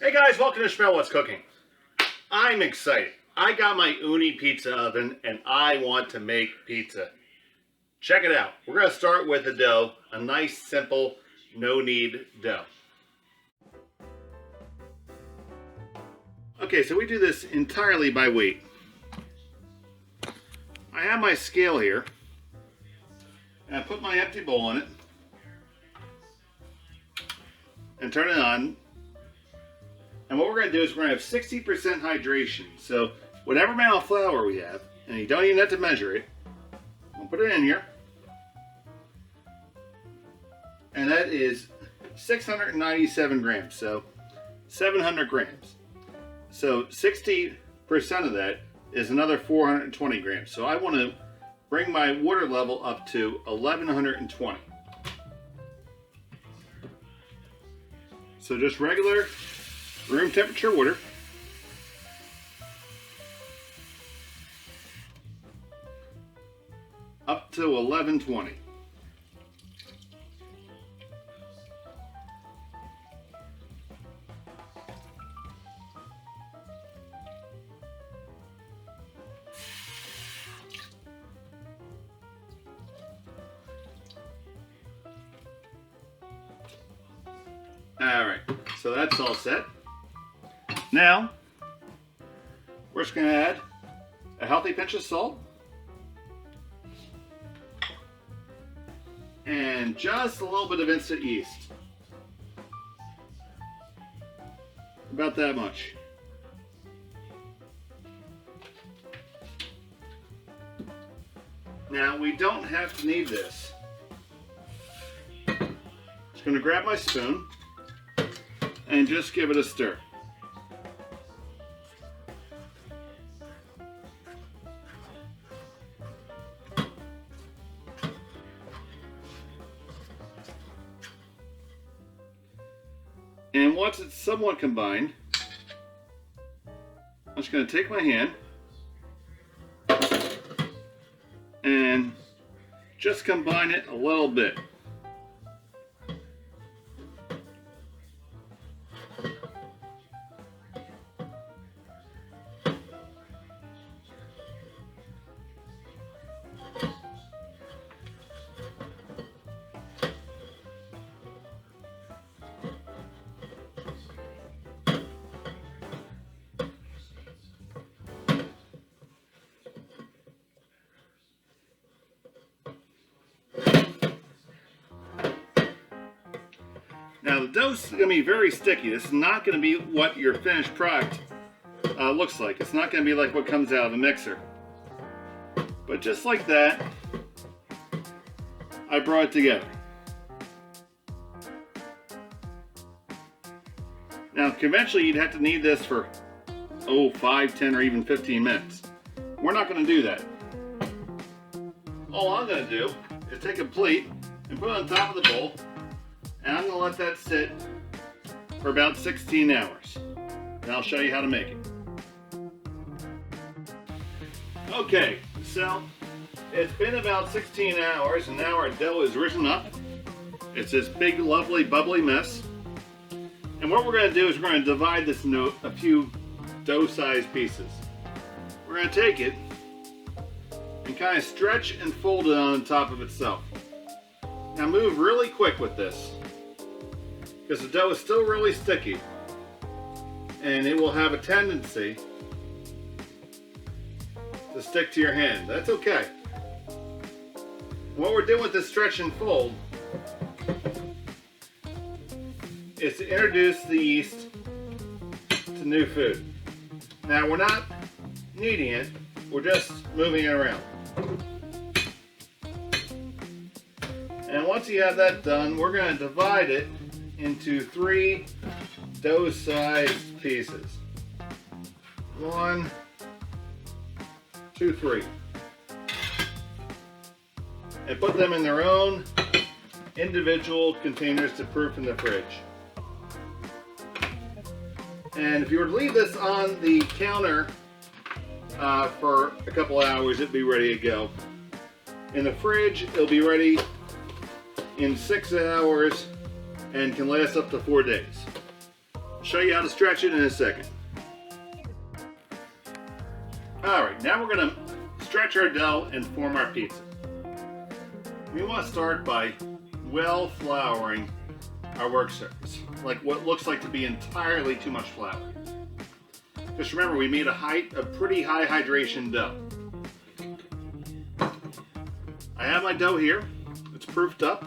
Hey guys, welcome to Smell What's Cooking. I'm excited. I got my Ooni pizza oven and I want to make pizza. Check it out. We're going to start with the dough, a nice simple no-knead dough. Okay, so we do this entirely by weight. I have my scale here and I put my empty bowl in it and turn it on. And what we're going to do is we're going to have 60% hydration. So whatever amount of flour we have, and you don't even have to measure it, we'll put it in here. And that is 697 grams, so 700 grams. So 60% of that is another 420 grams. So I want to bring my water level up to 1120. So just regular room temperature water. Up to 1120. All right, so that's all set. Now, we're just going to add a healthy pinch of salt and just a little bit of instant yeast. About that much. Now, we don't have to knead this. Just going to grab my spoon and just give it a stir. And once it's somewhat combined, I'm just going to take my hand and just combine it a little bit. Now the dough's going to be very sticky. This is not going to be what your finished product looks like. It's not going to be like what comes out of a mixer. But just like that, I brought it together. Now conventionally you'd have to knead this for 5, 10, or even 15 minutes. We're not going to do that. All I'm going to do is take a plate and put it on top of the bowl. And I'm going to let that sit for about 16 hours. And I'll show you how to make it. Okay, so it's been about 16 hours and now our dough is risen up. It's this big, lovely, bubbly mess. And what we're going to do is we're going to divide this into a few dough-sized pieces. We're going to take it and kind of stretch and fold it on top of itself. Now move really quick with this, because the dough is still really sticky and it will have a tendency to stick to your hand. That's okay. What we're doing with this stretch and fold is to introduce the yeast to new food. Now we're not kneading it, we're just moving it around. And once you have that done, we're going to divide it into 3 dough-sized pieces. 1, 2, 3. And put them in their own individual containers to proof in the fridge. And if you were to leave this on the counter for a couple hours, it'd be ready to go. In the fridge, it'll be ready in 6 hours and can last up to 4 days. I'll show you how to stretch it in a second. Alright, now we're going to stretch our dough and form our pizza. We want to start by well flouring our work surface, like what looks like to be entirely too much flour. Just remember, we made a pretty high hydration dough. I have my dough here. It's proofed up.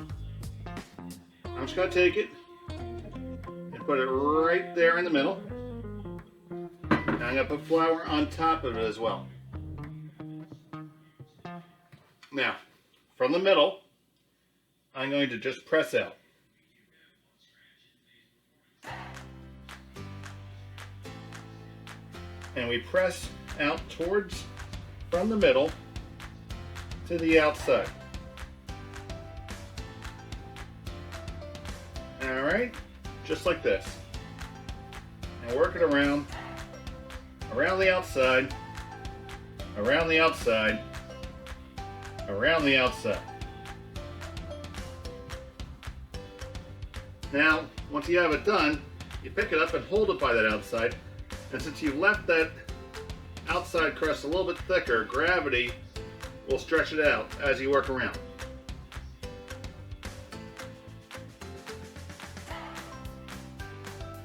I'm just going to take it and put it right there in the middle. And I'm going to put flour on top of it as well. Now, from the middle, I'm going to just press out. And we press out towards, from the middle to the outside. Alright, just like this. And work it around the outside, around the outside, around the outside. Now, once you have it done, you pick it up and hold it by that outside. And since you've left that outside crust a little bit thicker, gravity will stretch it out as you work around.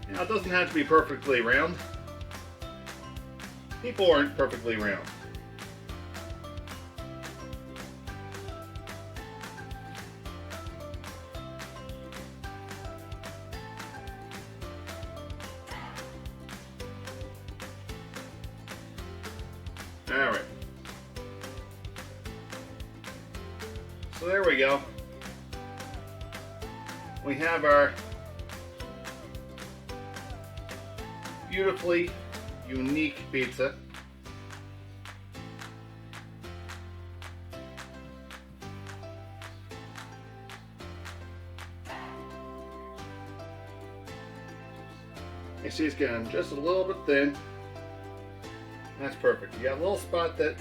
Now, it doesn't have to be perfectly round. People aren't perfectly round. Alright. So there we go. We have our beautifully unique pizza. You see it's getting just a little bit thin. That's perfect. You got a little spot that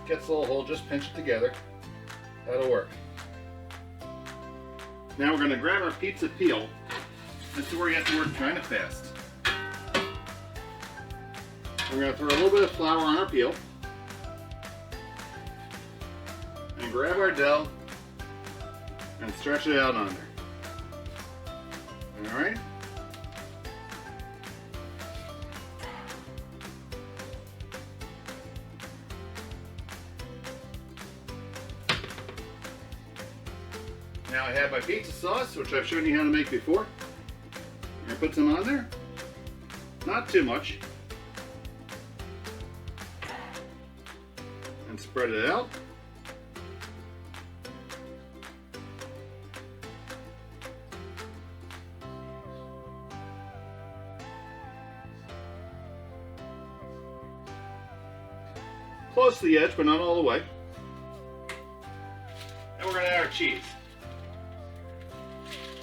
gets a little hole, just pinch it together. That'll work. Now we're going to grab our pizza peel. This is where you have to work kind of fast. We're going to throw a little bit of flour on our peel. And grab our dough and stretch it out on there. Alright? Now I have my pizza sauce, which I've shown you how to make before. I'm going to put some on there. Not too much. And spread it out. Close to the edge, but not all the way. And we're going to add our cheese.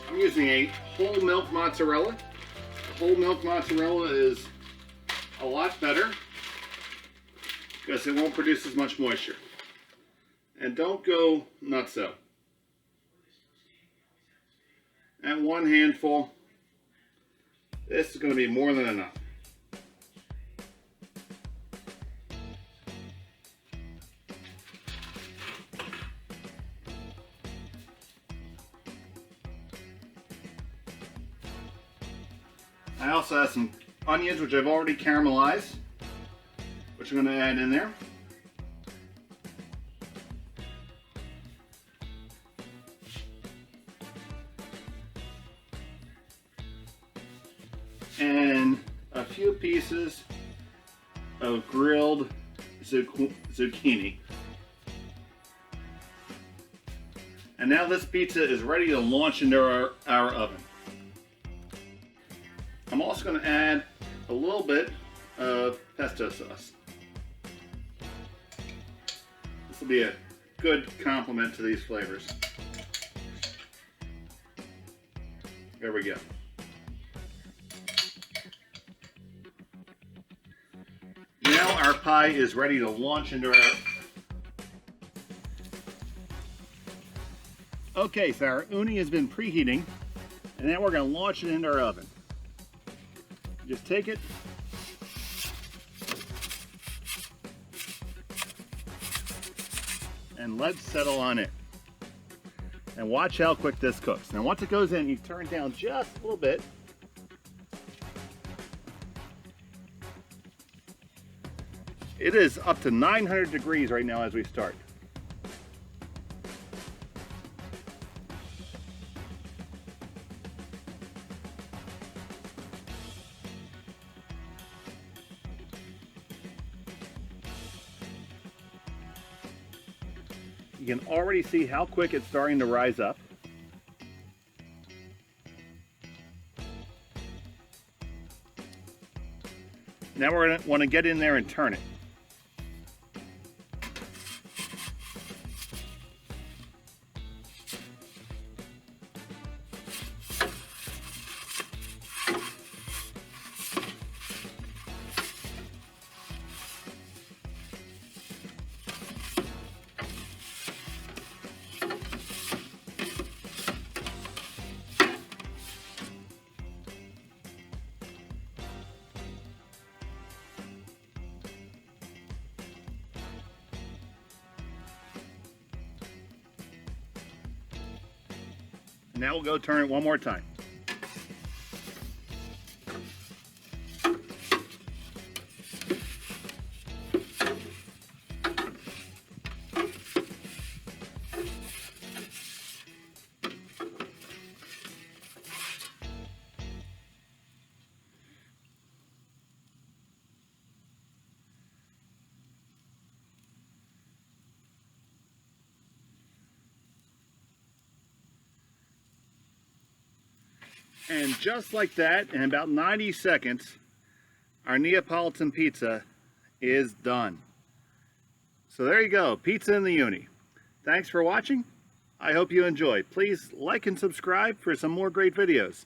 I'm using a whole milk mozzarella. Whole milk mozzarella is a lot better because it won't produce as much moisture. And don't go nutso. And one handful. This is going to be more than enough. I also have some onions, which I've already caramelized, which I'm going to add in there. And a few pieces of grilled zucchini. And now this pizza is ready to launch into our oven. I'm also going to add a little bit of pesto sauce. This will be a good complement to these flavors. There we go. Now our pie is ready to launch into our... Okay, so our uni has been preheating, and now we're going to launch it into our oven. Just take it. And let's settle on it. And watch how quick this cooks. Now once it goes in, you turn it down just a little bit. It is up to 900 degrees right now as we start. You can already see how quick it's starting to rise up. Now we're going to want to get in there and turn it. Now we'll go turn it one more time. And just like that, in about 90 seconds, our Neapolitan pizza is done. So there you go, pizza in the Ooni. Thanks for watching. I hope you enjoyed. Please like and subscribe for some more great videos.